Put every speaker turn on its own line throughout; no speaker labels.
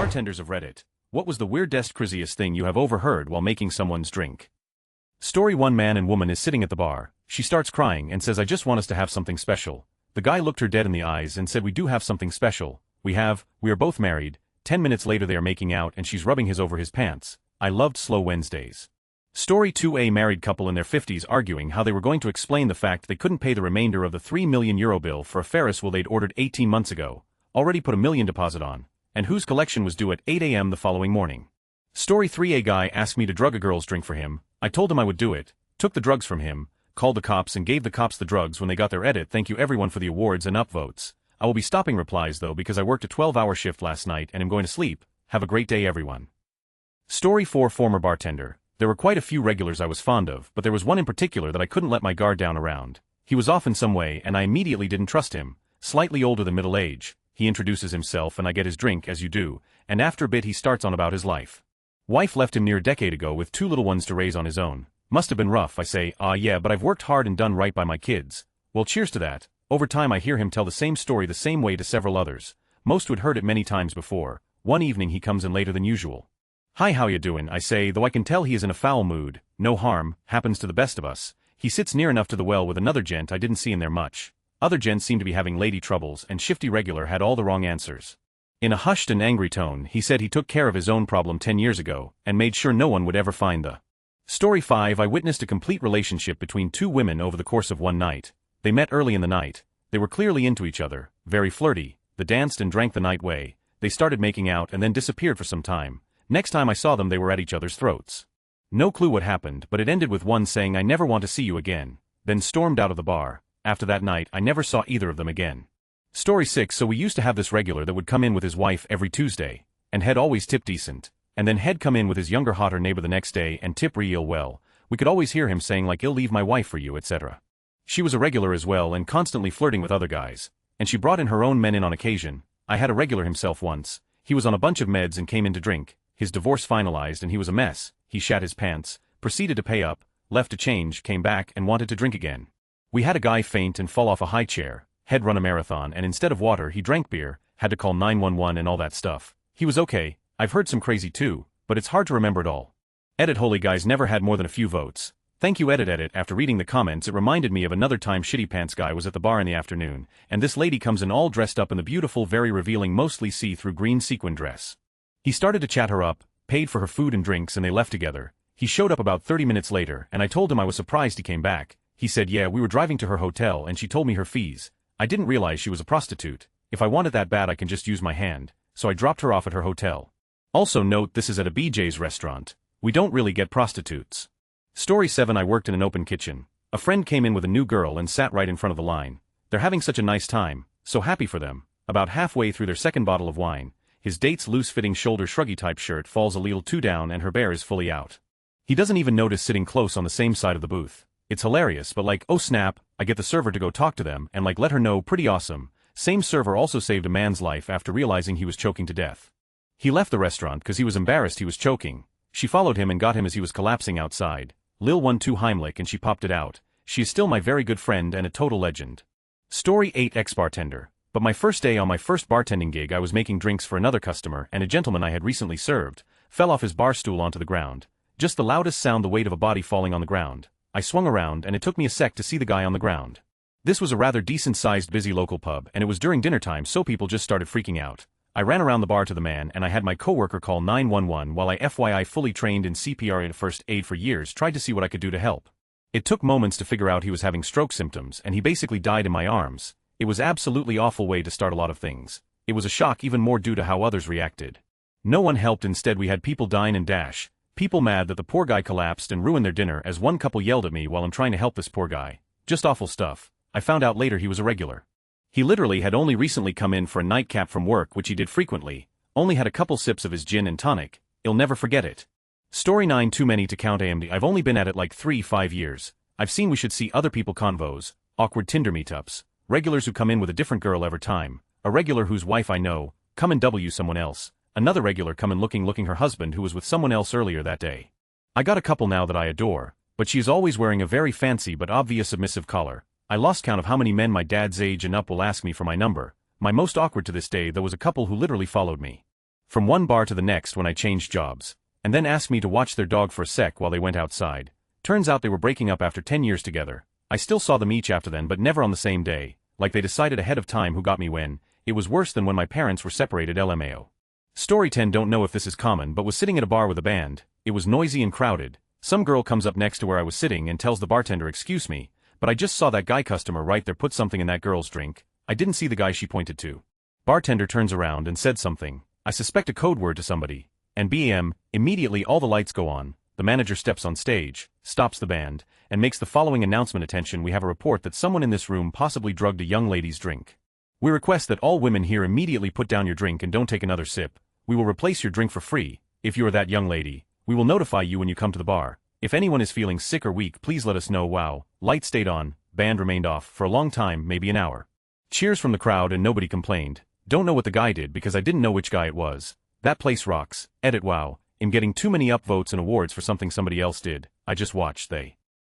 Bartenders of Reddit, what was the weirdest craziest thing you have overheard while making someone's drink? Story: one man and woman is sitting at the bar. She starts crying and says, "I just want us to have something special." The guy looked her dead in the eyes and said, "We do have something special. We are both married." 10 minutes later they are making out and she's rubbing his over his pants. I loved slow Wednesdays. Story 2: a married couple in their 50s arguing how they were going to explain the fact they couldn't pay the remainder of the €3 million bill for a Ferris wheel they'd ordered 18 months ago, already put $1 million deposit on, and whose collection was due at 8 a.m. the following morning. Story 3: a guy asked me to drug a girl's drink for him. I told him I would do it, took the drugs from him, called the cops and gave the cops the drugs when they got their edit. Thank you everyone for the awards and upvotes. I will be stopping replies though because I worked a 12-hour shift last night and am going to sleep. Have a great day everyone. Story 4: former bartender. There were quite a few regulars I was fond of, but there was one in particular that I couldn't let my guard down around. He was off in some way and I immediately didn't trust him. Slightly older than middle age, he introduces himself and I get his drink as you do, and after a bit he starts on about his life. Wife left him near a decade ago with 2 little ones to raise on his own. Must have been rough. I say, yeah, but I've worked hard and done right by my kids. Well, cheers to that. Over time I hear him tell the same story the same way to several others. Most would heard it many times before. One evening he comes in later than usual. "Hi, how ya doing?" I say, though I can tell he is in a foul mood. No harm, happens to the best of us. He sits near enough to the well with another gent I didn't see in there much. Other gents seemed to be having lady troubles and shifty regular had all the wrong answers. In a hushed and angry tone he said he took care of his own problem 10 years ago, and made sure no one would ever find the. Story 5: I witnessed a complete relationship between 2 women over the course of one night. They met early in the night. They were clearly into each other, very flirty. They danced and drank the night way. They started making out and then disappeared for some time. Next time I saw them they were at each other's throats. No clue what happened, but it ended with one saying, "I never want to see you again," then stormed out of the bar. After that night I never saw either of them again. Story 6: so we used to have this regular that would come in with his wife every Tuesday, and he'd always tip decent, and then he'd come in with his younger hotter neighbor the next day and tip real well. We could always hear him saying like, "I'll leave my wife for you," etc. She was a regular as well and constantly flirting with other guys, and she brought in her own men in on occasion. I had a regular himself once. He was on a bunch of meds and came in to drink. His divorce finalized and he was a mess. He shat his pants, proceeded to pay up, left to change, came back and wanted to drink again. We had a guy faint and fall off a high chair, had run a marathon and instead of water he drank beer, had to call 911 and all that stuff. He was okay. I've heard some crazy too, but it's hard to remember it all. Edit: holy guys never had more than a few votes. Thank you edit. After reading the comments it reminded me of another time Shitty Pants Guy was at the bar in the afternoon, and this lady comes in all dressed up in the beautiful very revealing mostly see-through green sequin dress. He started to chat her up, paid for her food and drinks and they left together. He showed up about 30 minutes later and I told him I was surprised he came back. He said yeah, we were driving to her hotel and she told me her fees. I didn't realize she was a prostitute. If I want it that bad I can just use my hand, so I dropped her off at her hotel. Also note this is at a BJ's restaurant. We don't really get prostitutes. Story 7: I worked in an open kitchen. A friend came in with a new girl and sat right in front of the line. They're having such a nice time, so happy for them. About halfway through their second bottle of wine, his date's loose-fitting shoulder shruggy type shirt falls a little too down and her bear is fully out. He doesn't even notice sitting close on the same side of the booth. It's hilarious, but like, oh snap, I get the server to go talk to them and like let her know. Pretty awesome. Same server also saved a man's life after realizing he was choking to death. He left the restaurant cause he was embarrassed he was choking. She followed him and got him as he was collapsing outside. Lil 1-2 Heimlich and she popped it out. She is still my very good friend and a total legend. Story 8: ex-bartender. But my first day on my first bartending gig I was making drinks for another customer and a gentleman I had recently served fell off his bar stool onto the ground. Just the loudest sound, the weight of a body falling on the ground. I swung around and it took me a sec to see the guy on the ground. This was a rather decent-sized busy local pub and it was during dinner time so people just started freaking out. I ran around the bar to the man and I had my coworker call 911 while I FYI fully trained in CPR and first aid for years tried to see what I could do to help. It took moments to figure out he was having stroke symptoms and he basically died in my arms. It was absolutely awful way to start a lot of things. It was a shock even more due to how others reacted. No one helped, instead we had people dine and dash. People mad that the poor guy collapsed and ruined their dinner as one couple yelled at me while I'm trying to help this poor guy. Just awful stuff. I found out later he was a regular. He literally had only recently come in for a nightcap from work, which he did frequently, only had a couple sips of his gin and tonic. He'll never forget it. Story 9: too many to count. AMD. I've only been at it like 3-5 years. I've seen we should see other people convos, awkward Tinder meetups, regulars who come in with a different girl every time, a regular whose wife I know, come and W someone else, another regular come and looking her husband who was with someone else earlier that day. I got a couple now that I adore, but she is always wearing a very fancy but obvious submissive collar. I lost count of how many men my dad's age and up will ask me for my number. My most awkward to this day though was a couple who literally followed me. from one bar to the next when I changed jobs, and then asked me to watch their dog for a sec while they went outside. Turns out they were breaking up after 10 years together. I still saw them each after then but never on the same day, like they decided ahead of time who got me when. It was worse than when my parents were separated LMAO. Story 10. Don't know if this is common but was sitting at a bar with a band. It was noisy and crowded. Some girl comes up next to where I was sitting and tells the bartender, "Excuse me, but I just saw that guy customer right there put something in that girl's drink." I didn't see the guy she pointed to. Bartender turns around and said something. I suspect a code word to somebody. And bam, immediately all the lights go on. The manager steps on stage, stops the band, and makes the following announcement. Attention, we have a report that someone in this room possibly drugged a young lady's drink. We request that all women here immediately put down your drink and don't take another sip. We will replace your drink for free. If you are that young lady, we will notify you when you come to the bar. If anyone is feeling sick or weak, please let us know. Wow. Lights stayed on, band remained off for a long time, maybe an hour. Cheers from the crowd and nobody complained. Don't know what the guy did because I didn't know which guy it was. That place rocks. Edit. Wow. I'm getting too many upvotes and awards for something somebody else did. I just watched.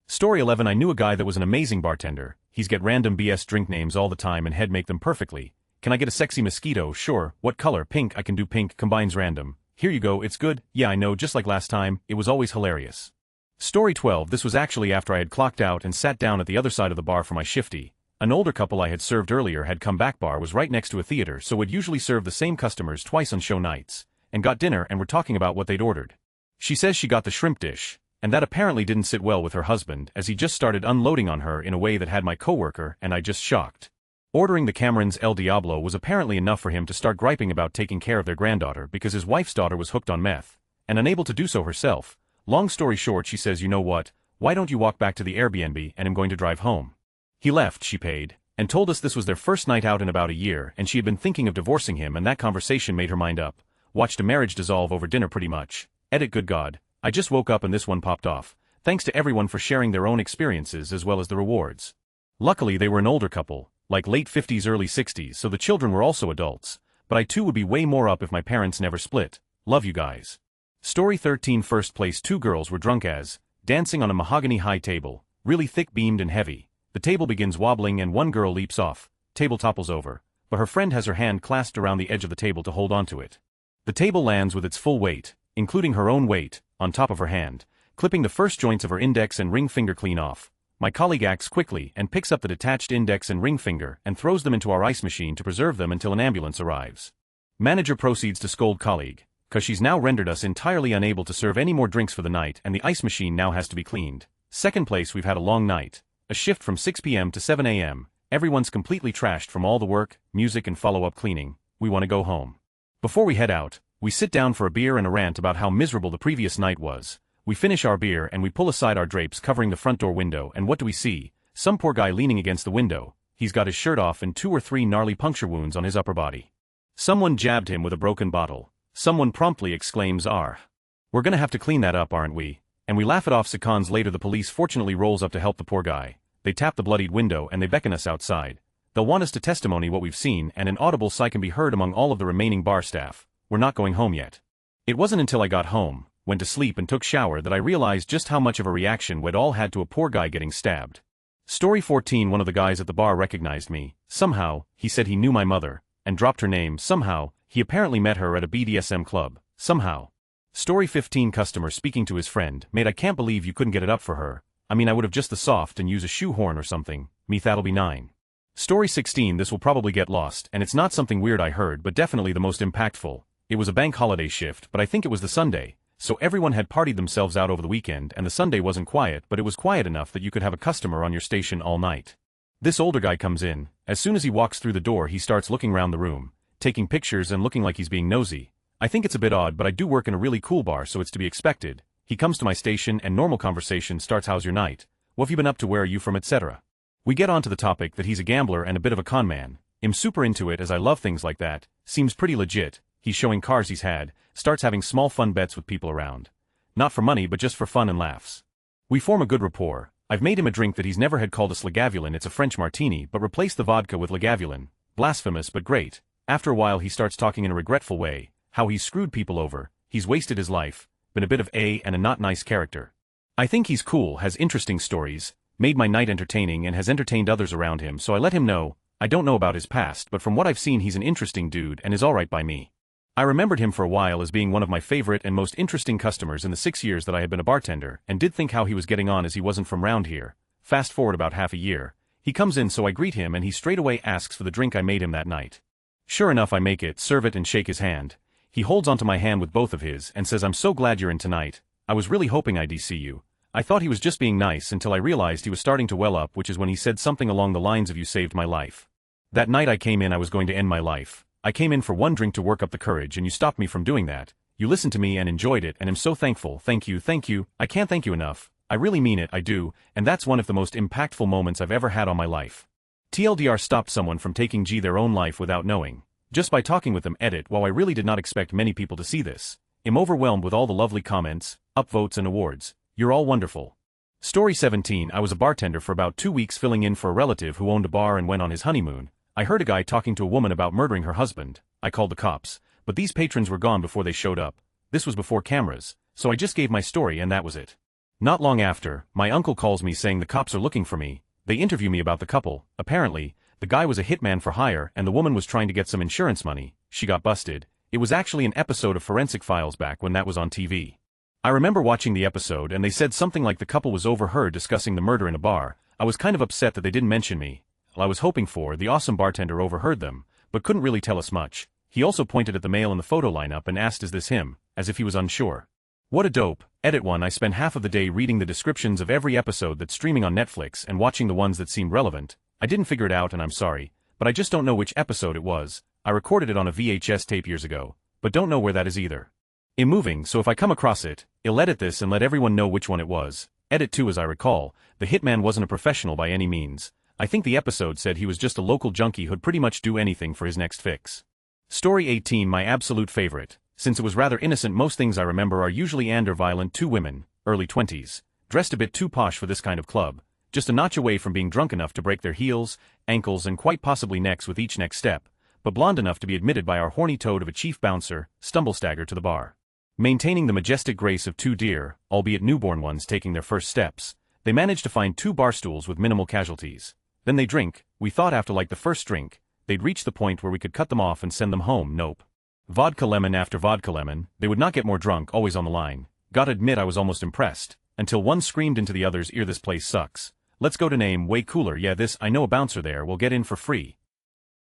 Story 11. I knew a guy that was an amazing bartender. He's get random BS drink names all the time and he'd make them perfectly. Can I get a sexy mosquito? Sure. What color? Pink. I can do pink. Combines random. Here you go. It's good. Yeah, I know, just like last time. It was always hilarious. Story 12. This was actually after I had clocked out and sat down at the other side of the bar for my shifty. An older couple I had served earlier had come back. Bar was right next to a theater, so would usually serve the same customers twice on show nights, and got dinner and were talking about what they'd ordered. She says she got the shrimp dish, and that apparently didn't sit well with her husband as he just started unloading on her in a way that had my coworker and I just shocked. Ordering the Cameron's El Diablo was apparently enough for him to start griping about taking care of their granddaughter because his wife's daughter was hooked on meth, and unable to do so herself. Long story short, she says, "You know what, why don't you walk back to the Airbnb and I'm going to drive home." He left, she paid, and told us this was their first night out in about a year and she had been thinking of divorcing him, and that conversation made her mind up. Watched a marriage dissolve over dinner pretty much. Edit. Good God, I just woke up and this one popped off. Thanks to everyone for sharing their own experiences as well as the rewards. Luckily they were an older couple, like late 50s early 60s, so the children were also adults, but I too would be way more up if my parents never split. Love you guys. Story 13. First place. Two girls were drunk as, dancing on a mahogany high table, really thick, beamed and heavy. The table begins wobbling and one girl leaps off, table topples over, but her friend has her hand clasped around the edge of the table to hold onto it. The table lands with its full weight, including her own weight, on top of her hand, clipping the first joints of her index and ring finger clean off. My colleague acts quickly and picks up the detached index and ring finger and throws them into our ice machine to preserve them until an ambulance arrives. Manager proceeds to scold colleague, cause she's now rendered us entirely unable to serve any more drinks for the night and the ice machine now has to be cleaned. Second place. We've had a long night. A shift from 6 p.m. to 7 a.m. Everyone's completely trashed from all the work, music and follow-up cleaning. We want to go home. Before we head out, we sit down for a beer and a rant about how miserable the previous night was. We finish our beer and we pull aside our drapes covering the front door window, and what do we see? Some poor guy leaning against the window. He's got his shirt off and 2 or 3 gnarly puncture wounds on his upper body. Someone jabbed him with a broken bottle. Someone promptly exclaims, "We're gonna have to clean that up, aren't we?" And we laugh it off. Seconds later the police fortunately rolls up to help the poor guy. They tap the bloodied window and they beckon us outside. They'll want us to testimony what we've seen, and an audible sigh can be heard among all of the remaining bar staff. We're not going home yet. It wasn't until I got home, went to sleep and took shower that I realized just how much of a reaction we'd all had to a poor guy getting stabbed. Story 14. One of the guys at the bar recognized me. Somehow, he said he knew my mother, and dropped her name. Somehow, he apparently met her at a BDSM club. Somehow. Story 15. Customer speaking to his friend. "Mate, I can't believe you couldn't get it up for her. I mean, I would have just the soft and use a shoehorn or something. Me, that'll be 9. Story 16. This will probably get lost, and it's not something weird I heard, but definitely the most impactful. It was a bank holiday shift, but I think it was the Sunday, so everyone had partied themselves out over the weekend, and the Sunday wasn't quiet, but it was quiet enough that you could have a customer on your station all night. This older guy comes in. As soon as he walks through the door he starts looking around the room, taking pictures and looking like he's being nosy. I think it's a bit odd, but I do work in a really cool bar, so it's to be expected. He comes to my station and normal conversation starts. "How's your night? What have you been up to? Where are you from?" etc. We get on to the topic that he's a gambler and a bit of a con man. I'm super into it as I love things like that. Seems pretty legit. He's showing cars he's had, starts having small fun bets with people around. Not for money but just for fun and laughs. We form a good rapport. I've made him a drink that he's never had called a Lagavulin. It's a French martini, but replaced the vodka with Lagavulin. Blasphemous but great. After a while he starts talking in a regretful way, how he's screwed people over, he's wasted his life, been a bit of a not nice character. I think he's cool, has interesting stories, made my night entertaining and has entertained others around him, so I let him know. I don't know about his past, but from what I've seen he's an interesting dude and is alright by me. I remembered him for a while as being one of my favorite and most interesting customers in the 6 years that I had been a bartender, and did think how he was getting on as he wasn't from round here. Fast forward about half a year. He comes in, so I greet him and he straight away asks for the drink I made him that night. Sure enough, I make it, serve it and shake his hand. He holds onto my hand with both of his and says, "I'm so glad you're in tonight. I was really hoping I'd see you." I thought he was just being nice until I realized he was starting to well up, which is when he said something along the lines of, "You saved my life. That night I came in, I was going to end my life. I came in for one drink to work up the courage and you stopped me from doing that. You listened to me and enjoyed it and I'm so thankful. Thank you, thank you. I can't thank you enough. I really mean it, I do, and that's one of the most impactful moments I've ever had on my life." TLDR stopped someone from taking their own life without knowing. Just by talking with them. Edit. While I really did not expect many people to see this, I'm overwhelmed with all the lovely comments, upvotes and awards. You're all wonderful. Story 17. I was a bartender for about 2 weeks filling in for a relative who owned a bar and went on his honeymoon. I heard a guy talking to a woman about murdering her husband. I called the cops, but these patrons were gone before they showed up. This was before cameras, so I just gave my story and that was it. Not long after, my uncle calls me saying the cops are looking for me. They interview me about the couple. Apparently, the guy was a hitman for hire and the woman was trying to get some insurance money. She got busted. It was actually an episode of Forensic Files back when that was on TV. I remember watching the episode and they said something like the couple was overheard discussing the murder in a bar. I was kind of upset that they didn't mention me. I was hoping for the awesome bartender overheard them, but couldn't really tell us much. He also pointed at the male in the photo lineup and asked, "Is this him?" as if he was unsure. What a dope. Edit 1. I spend half of the day reading the descriptions of every episode that's streaming on Netflix and watching the ones that seem relevant. I didn't figure it out and I'm sorry, but I just don't know which episode it was. I recorded it on a VHS tape years ago, but don't know where that is either. I'm moving, so if I come across it, I'll edit this and let everyone know which one it was. Edit 2. As I recall, the hitman wasn't a professional by any means. I think the episode said he was just a local junkie who'd pretty much do anything for his next fix. Story 18. My absolute favorite. Since it was rather innocent, most things I remember are usually violent. 2 women, early 20s, dressed a bit too posh for this kind of club, just a notch away from being drunk enough to break their heels, ankles and quite possibly necks with each next step, but blonde enough to be admitted by our horny toad of a chief bouncer, stumble-stagger to the bar. Maintaining the majestic grace of 2 deer, albeit newborn ones taking their first steps, they managed to find 2 bar stools with minimal casualties. Then they drink. We thought after like the first drink, they'd reach the point where we could cut them off and send them home. Nope. Vodka lemon after vodka lemon, they would not get more drunk, always on the line. Gotta admit I was almost impressed, until one screamed into the other's ear, "This place sucks. Let's go to name, way cooler, yeah this, I know a bouncer there, we'll get in for free."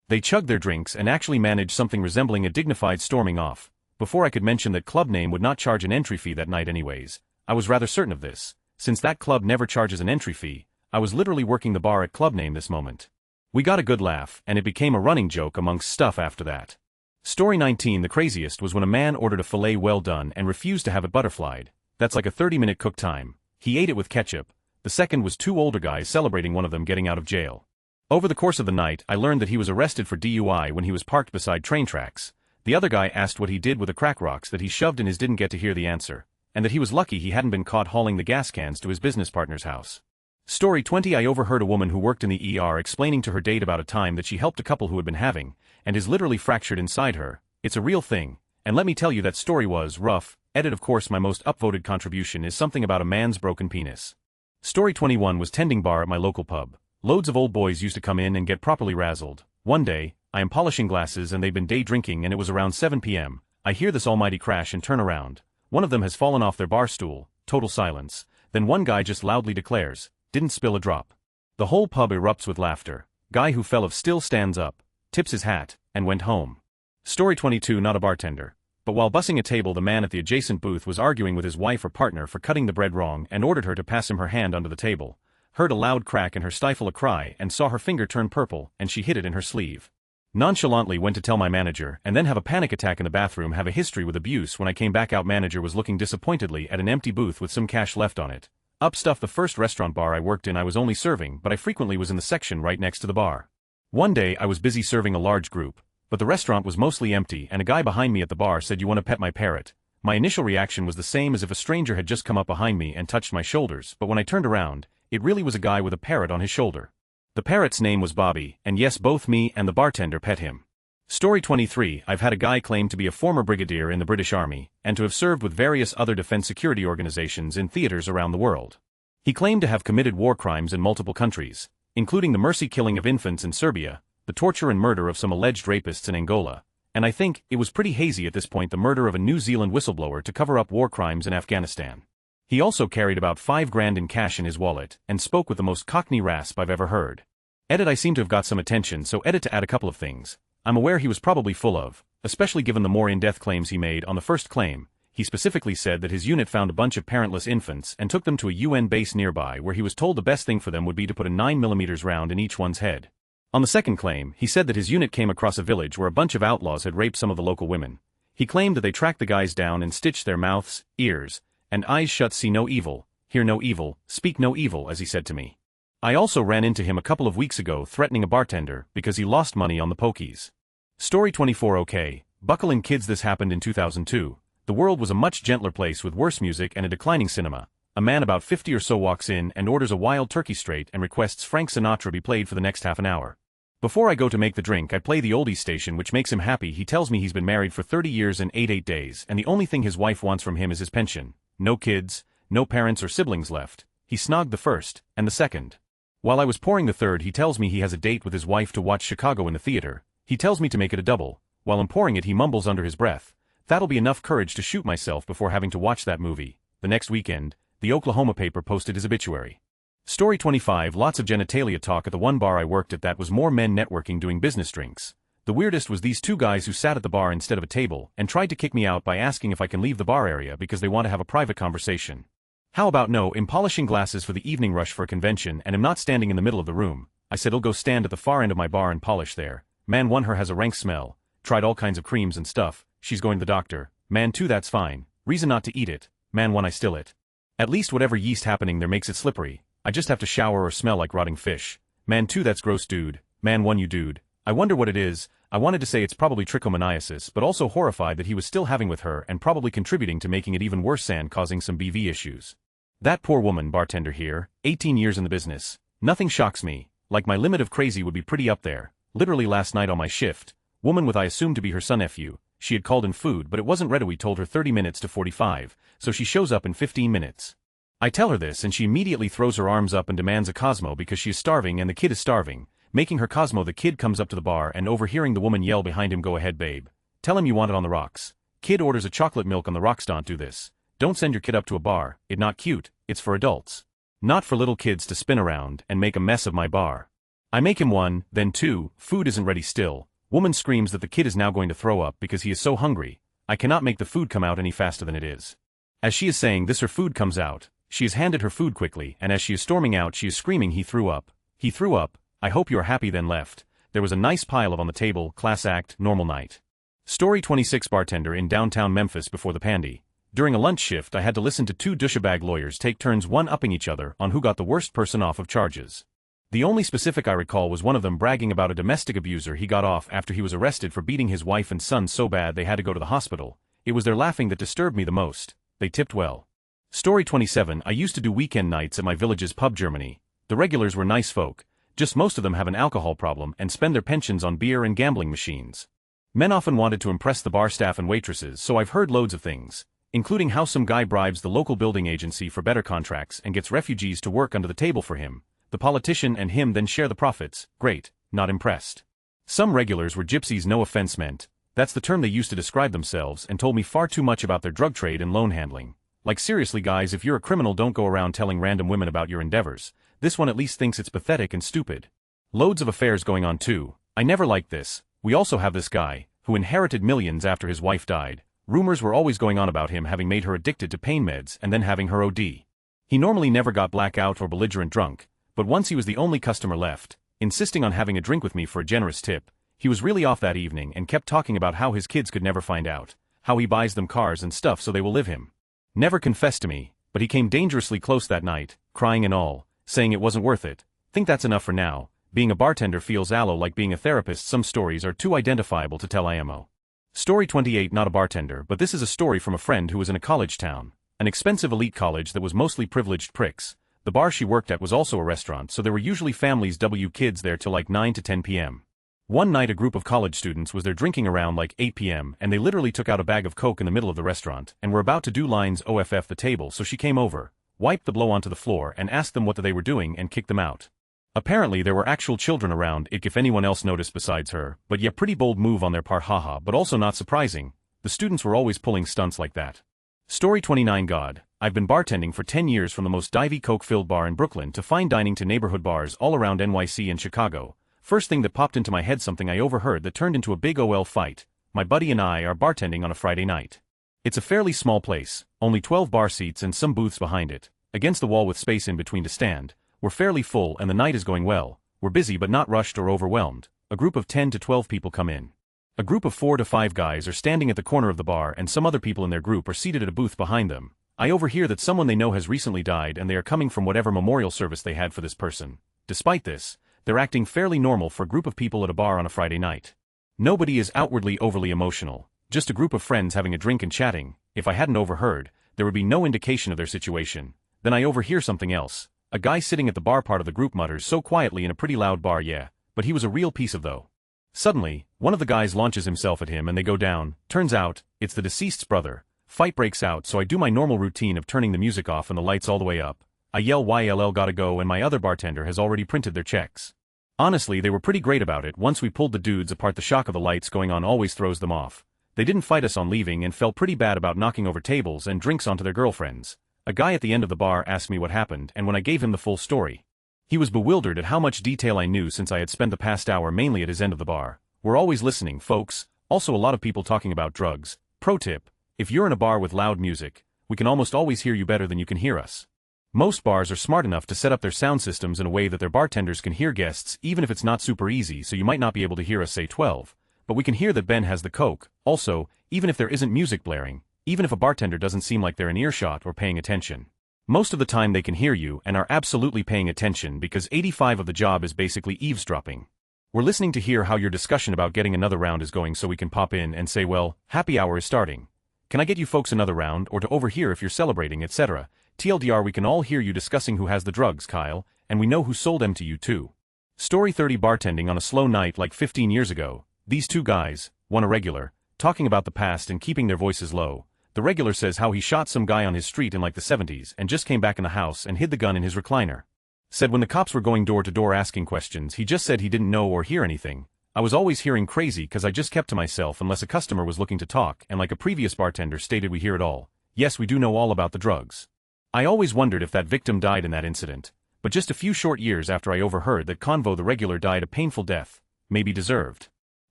They chugged their drinks and actually managed something resembling a dignified storming off. Before I could mention that club name would not charge an entry fee that night anyways. I was rather certain of this. Since that club never charges an entry fee, I was literally working the bar at club name this moment. We got a good laugh, and it became a running joke amongst stuff after that. Story 19. The craziest was when a man ordered a filet well done and refused to have it butterflied. That's like a 30-minute cook time. He ate it with ketchup. The second was 2 older guys celebrating one of them getting out of jail. Over the course of the night, I learned that he was arrested for DUI when he was parked beside train tracks. The other guy asked what he did with the crack rocks that he shoved in his, didn't get to hear the answer, and that he was lucky he hadn't been caught hauling the gas cans to his business partner's house. Story 20. I overheard a woman who worked in the ER explaining to her date about a time that she helped a couple who had been having, and is literally fractured inside her. It's a real thing, and let me tell you that story was rough. Edit. Of course my most upvoted contribution is something about a man's broken penis. Story 21. Was tending bar at my local pub. Loads of old boys used to come in and get properly razzled. One day, I am polishing glasses and they'd been day drinking and it was around 7 p.m. I hear this almighty crash and turn around. One of them has fallen off their bar stool. Total silence. Then one guy just loudly declares, "Didn't spill a drop." The whole pub erupts with laughter. Guy who fell off still stands up, tips his hat, and went home. Story 22. Not a bartender. But while bussing a table, the man at the adjacent booth was arguing with his wife or partner for cutting the bread wrong and ordered her to pass him her hand under the table. Heard a loud crack and her stifle a cry and saw her finger turn purple and she hid it in her sleeve. Nonchalantly went to tell my manager and then have a panic attack in the bathroom. Have a history with abuse. When I came back out, manager was looking disappointedly at an empty booth with some cash left on it. Up stuff. The first restaurant bar I worked in I was only serving, but I frequently was in the section right next to the bar. One day I was busy serving a large group, but the restaurant was mostly empty and a guy behind me at the bar said, "You want to pet my parrot?" My initial reaction was the same as if a stranger had just come up behind me and touched my shoulders, but when I turned around, it really was a guy with a parrot on his shoulder. The parrot's name was Bobby, and yes, both me and the bartender pet him. Story 23. I've had a guy claim to be a former brigadier in the British Army, and to have served with various other defense security organizations in theaters around the world. He claimed to have committed war crimes in multiple countries, including the mercy killing of infants in Serbia, the torture and murder of some alleged rapists in Angola, And I think, it was pretty hazy at this point, the murder of a New Zealand whistleblower to cover up war crimes in Afghanistan. He also carried about $5,000 in cash in his wallet, and spoke with the most cockney rasp I've ever heard. Edit: I seem to have got some attention, so edit to add a couple of things. I'm aware he was probably full of, especially given the more in-depth claims he made on the first claim. He specifically said that his unit found a bunch of parentless infants and took them to a UN base nearby where he was told the best thing for them would be to put a 9mm round in each one's head. On the second claim, he said that his unit came across a village where a bunch of outlaws had raped some of the local women. He claimed that they tracked the guys down and stitched their mouths, ears, and eyes shut, see no evil, hear no evil, speak no evil, as he said to me. I also ran into him a couple of weeks ago threatening a bartender because he lost money on the pokies. Story 24. Okay, buckle in kids, this happened in 2002. The world was a much gentler place with worse music and a declining cinema. A man about 50 or so walks in and orders a wild turkey straight and requests Frank Sinatra be played for the next half an hour. Before I go to make the drink, I play the oldies station, which makes him happy. He tells me he's been married for 30 years and 8 days and the only thing his wife wants from him is his pension. No kids, no parents or siblings left. He snogged the first, and the second. While I was pouring the third, he tells me he has a date with his wife to watch Chicago in the theater. He tells me to make it a double. While I'm pouring it, he mumbles under his breath, "That'll be enough courage to shoot myself before having to watch that movie." The next weekend, the Oklahoma paper posted his obituary. Story 25. Lots of genitalia talk at the one bar I worked at. That was more men networking doing business drinks. The weirdest was these two guys who sat at the bar instead of a table and tried to kick me out by asking if I can leave the bar area because they want to have a private conversation. How about no, I'm polishing glasses for the evening rush for a convention and I'm not standing in the middle of the room. I said I'll go stand at the far end of my bar and polish there. Man 1, her has a rank smell. Tried all kinds of creams and stuff. She's going to the doctor. Man 2, that's fine. Reason not to eat it. Man 1, I still it. At least whatever yeast happening there makes it slippery. I just have to shower or smell like rotting fish. Man 2, that's gross, dude. Man 1, you dude. I wonder what it is. I wanted to say it's probably trichomoniasis, but also horrified that he was still having with her and probably contributing to making it even worse and causing some BV issues. That poor woman. Bartender here, 18 years in the business. Nothing shocks me. Like my limit of crazy would be pretty up there. Literally last night on my shift, woman with I assumed to be her son nephew. She had called in food but it wasn't ready. We told her 30 minutes to 45, so she shows up in 15 minutes. I tell her this and she immediately throws her arms up and demands a Cosmo because she is starving and the kid is starving, making her Cosmo. The kid comes up to the bar and overhearing the woman yell behind him, "Go ahead babe. Tell him you want it on the rocks." Kid orders a chocolate milk on the rocks. Don't do this. Don't send your kid up to a bar. It not cute. It's for adults. Not for little kids to spin around and make a mess of my bar. I make him 1, then 2, food isn't ready still. Woman screams that the kid is now going to throw up because he is so hungry. I cannot make the food come out any faster than it is. As she is saying this, her food comes out. She is handed her food quickly and as she is storming out she is screaming, "He threw up. He threw up. I hope you are happy." Then left. There was a nice pile of on the table. Class act, normal night. Story 26. Bartender in downtown Memphis before the pandy. During a lunch shift I had to listen to two douchebag lawyers take turns one-upping each other on who got the worst person off of charges. The only specific I recall was one of them bragging about a domestic abuser he got off after he was arrested for beating his wife and son so bad they had to go to the hospital. It was their laughing that disturbed me the most. They tipped well. Story 27. I used to do weekend nights at my village's pub, Germany. The regulars were nice folk, just most of them have an alcohol problem and spend their pensions on beer and gambling machines. Men often wanted to impress the bar staff and waitresses, so I've heard loads of things, including how some guy bribes the local building agency for better contracts and gets refugees to work under the table for him. The politician and him then share the profits. Great, not impressed. Some regulars were gypsies, no offense meant. That's the term they used to describe themselves, and told me far too much about their drug trade and loan handling. Like seriously guys, if you're a criminal don't go around telling random women about your endeavors. This one at least thinks it's pathetic and stupid. Loads of affairs going on too. I never liked this. We also have this guy, who inherited millions after his wife died. Rumors were always going on about him having made her addicted to pain meds and then having her OD. He normally never got blackout or belligerent drunk, but once he was the only customer left, insisting on having a drink with me for a generous tip. He was really off that evening and kept talking about how his kids could never find out, how he buys them cars and stuff so they will live him. Never confessed to me, but he came dangerously close that night, crying and all, saying it wasn't worth it. Think that's enough for now. Being a bartender feels allo like being a therapist. Some stories are too identifiable to tell IMO. Story 28. Not a bartender, but this is a story from a friend who was in a college town, an expensive elite college that was mostly privileged pricks. The bar she worked at was also a restaurant, so there were usually families kids there till like 9 to 10 p.m. One night a group of college students was there drinking around like 8 p.m. and they literally took out a bag of Coke in the middle of the restaurant and were about to do lines OFF the table, so she came over, wiped the blow onto the floor and asked them what they were doing and kicked them out. Apparently there were actual children around if anyone else noticed besides her, but yeah, pretty bold move on their part, haha, but also not surprising. The students were always pulling stunts like that. Story 29. God, I've been bartending for 10 years, from the most divey coke-filled bar in Brooklyn to fine dining to neighborhood bars all around NYC and Chicago. First thing that popped into my head, something I overheard that turned into a big OL fight. My buddy and I are bartending on a Friday night. It's a fairly small place, only 12 bar seats and some booths behind it, against the wall with space in between to stand. We're fairly full and the night is going well. We're busy but not rushed or overwhelmed. A group of 10 to 12 people come in. A group of 4 to 5 guys are standing at the corner of the bar and some other people in their group are seated at a booth behind them. I overhear that someone they know has recently died and they are coming from whatever memorial service they had for this person. Despite this, they're acting fairly normal for a group of people at a bar on a Friday night. Nobody is outwardly overly emotional, just a group of friends having a drink and chatting. If I hadn't overheard, there would be no indication of their situation. Then I overhear something else. A guy sitting at the bar part of the group mutters so quietly in a pretty loud bar, yeah, but he was a real piece of though. Suddenly, one of the guys launches himself at him and they go down. Turns out, it's the deceased's brother. Fight breaks out, so I do my normal routine of turning the music off and the lights all the way up. I yell YLL gotta go, and my other bartender has already printed their checks. Honestly, they were pretty great about it. Once we pulled the dudes apart, the shock of the lights going on always throws them off. They didn't fight us on leaving and felt pretty bad about knocking over tables and drinks onto their girlfriends. A guy at the end of the bar asked me what happened, and when I gave him the full story, he was bewildered at how much detail I knew, since I had spent the past hour mainly at his end of the bar. We're always listening, folks. Also a lot of people talking about drugs. Pro tip: if you're in a bar with loud music, we can almost always hear you better than you can hear us. Most bars are smart enough to set up their sound systems in a way that their bartenders can hear guests even if it's not super easy, so you might not be able to hear us say 12, but we can hear that Ben has the coke. Also, even if there isn't music blaring, even if a bartender doesn't seem like they're in earshot or paying attention, most of the time they can hear you and are absolutely paying attention, because 85% of the job is basically eavesdropping. We're listening to hear how your discussion about getting another round is going, so we can pop in and say, well, happy hour is starting. Can I get you folks another round, or to overhear if you're celebrating, etc. TLDR, we can all hear you discussing who has the drugs, Kyle, and we know who sold them to you too. Story 30. Bartending on a slow night like 15 years ago. These two guys, one a regular, talking about the past and keeping their voices low. The regular says how he shot some guy on his street in like the 70s and just came back in the house and hid the gun in his recliner. Said when the cops were going door to door asking questions, he just said he didn't know or hear anything. I was always hearing crazy cause I just kept to myself unless a customer was looking to talk, and like a previous bartender stated, we hear it all. Yes, we do know all about the drugs. I always wondered if that victim died in that incident, but just a few short years after I overheard that Convo the regular died a painful death, maybe deserved.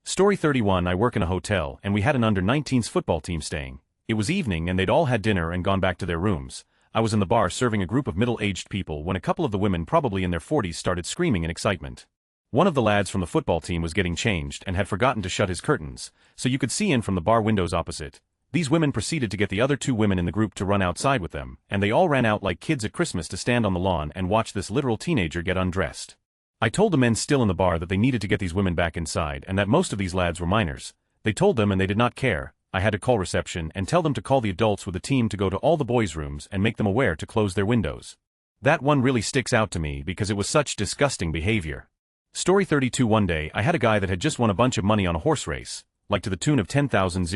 Story 31. I work in a hotel and we had an under-19s football team staying. It was evening and they'd all had dinner and gone back to their rooms. I was in the bar serving a group of middle-aged people when a couple of the women, probably in their 40s, started screaming in excitement. One of the lads from the football team was getting changed and had forgotten to shut his curtains, so you could see in from the bar windows opposite. These women proceeded to get the other two women in the group to run outside with them, and they all ran out like kids at Christmas to stand on the lawn and watch this literal teenager get undressed. I told the men still in the bar that they needed to get these women back inside and that most of these lads were minors. They told them and they did not care. I had to call reception and tell them to call the adults with the team to go to all the boys' rooms and make them aware to close their windows. That one really sticks out to me because it was such disgusting behavior. Story 32. One day I had a guy that had just won a bunch of money on a horse race, like to the tune of 10,000.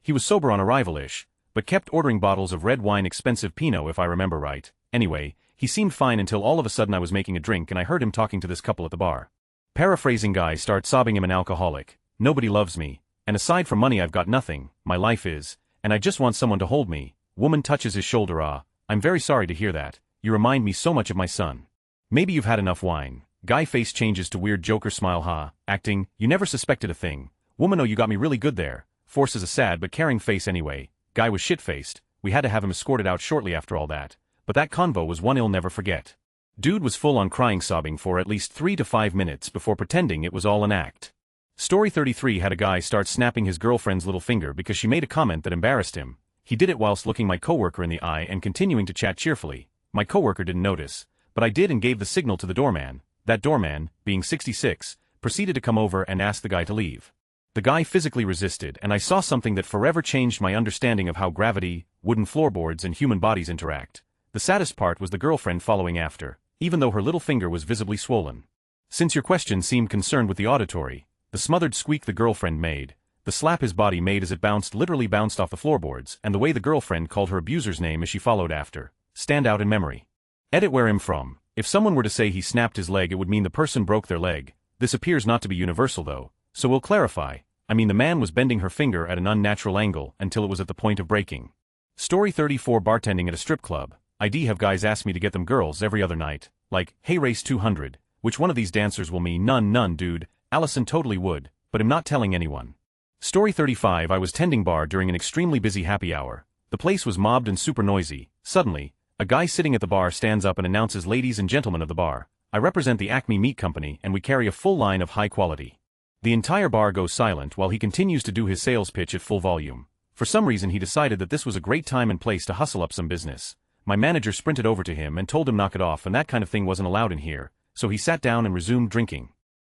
He was sober on arrival-ish, but kept ordering bottles of red wine, expensive Pinot if I remember right. Anyway, he seemed fine until all of a sudden I was making a drink and I heard him talking to this couple at the bar. Paraphrasing, guy starts sobbing, I'm an alcoholic, nobody loves me, and aside from money I've got nothing, my life is, and I just want someone to hold me. Woman touches his shoulder. I'm very sorry to hear that, you remind me so much of my son. Maybe you've had enough wine. Guy face changes to weird Joker smile, acting, you never suspected a thing. Woman, oh, you got me really good there. Forces a sad but caring face. Anyway, guy was shit-faced, we had to have him escorted out shortly after all that, but that convo was one he'll never forget. Dude was full on crying, sobbing for at least 3 to 5 minutes before pretending it was all an act. Story 33. Had a guy start snapping his girlfriend's little finger because she made a comment that embarrassed him. He did it whilst looking my coworker in the eye and continuing to chat cheerfully. My coworker didn't notice, but I did and gave the signal to the doorman. That doorman, being 66, proceeded to come over and ask the guy to leave. The guy physically resisted, and I saw something that forever changed my understanding of how gravity, wooden floorboards, and human bodies interact. The saddest part was the girlfriend following after, even though her little finger was visibly swollen. Since your question seemed concerned with the auditory, the smothered squeak the girlfriend made, the slap his body made as it literally bounced off the floorboards, and the way the girlfriend called her abuser's name as she followed after, stand out in memory. Edit. Where I'm from, If someone were to say he snapped his leg, it would mean the person broke their leg. This appears not to be universal though, so we'll clarify. I mean the man was bending her finger at an unnatural angle until it was at the point of breaking. Story 34. Bartending at a strip club. I'd have guys ask me to get them girls every other night, like, hey race 200, which one of these dancers will me? None dude, Allison totally would, but I'm not telling anyone. Story 35. I was tending bar during an extremely busy happy hour. The place was mobbed and super noisy. Suddenly, a guy sitting at the bar stands up and announces, ladies and gentlemen of the bar, I represent the Acme Meat Company and we carry a full line of high quality. The entire bar goes silent while he continues to do his sales pitch at full volume. For some reason he decided that this was a great time and place to hustle up some business. My manager sprinted over to him and told him knock it off, and that kind of thing wasn't allowed in here, so he sat down and resumed drinking.